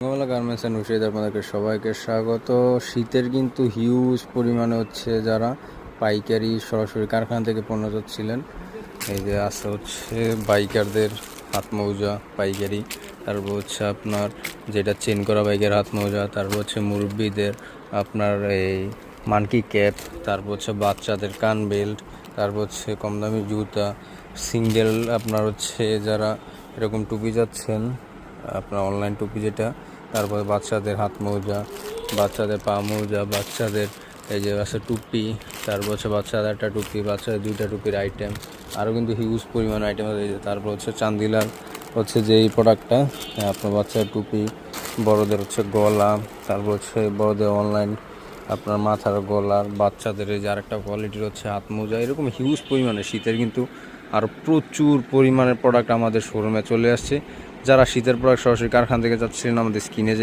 Bangla garments and উশিদ আপনাদেরকে সবাইকে স্বাগত। শীতের কিন্তু হিউজ পরিমাণে হচ্ছে যারা পাইকারি সরাসরি কারখানা থেকে পণ্য যাচ্ছিলেন, এই যে আছে হচ্ছে বাইকারদের হাত মৌজা পাইকারি, তারপর হচ্ছে আপনার যেটা চেন করা বাইকের হাত মৌজা, তারপর হচ্ছে মুরব্বীদের আপনার এই মানকি ক্যাপ, তারপর হচ্ছে বাচ্চাদের কান বেল্ট, তারপর হচ্ছে কম দামি জুতা, সিঙ্গেল আপনার হচ্ছে যারা এরকম টুপি যাচ্ছেন আপনার অনলাইন টুপি যেটা, তারপরে বাচ্চাদের হাত মৌজা, বাচ্চাদের পা মৌজা, বাচ্চাদের এই যে আছে টুপি, তারপর হচ্ছে বাচ্চাদের একটা টুপি, বাচ্চাদের দুইটা টুপির আইটেম, আরও কিন্তু হিউজ পরিমাণ আইটেম আছে। তারপর হচ্ছে চান্দিলার হচ্ছে যে এই প্রোডাক্টটা আপনার বাচ্চাদের টুপি, বড়দের হচ্ছে গলা, তারপর হচ্ছে বড়দের অনলাইন আপনার মাথার গলার, বাচ্চাদের এই যে আরেকটা কোয়ালিটির হচ্ছে হাত মোজা, এরকম হিউজ পরিমাণে শীতের কিন্তু আর প্রচুর পরিমাণের প্রোডাক্ট আমাদের শোরুমে চলে আসছে। যারা শীতের প্রোডাক্ট সরাসরি কারখানা থেকে যাচ্ছিলেন আমাদের স্ক্রিনে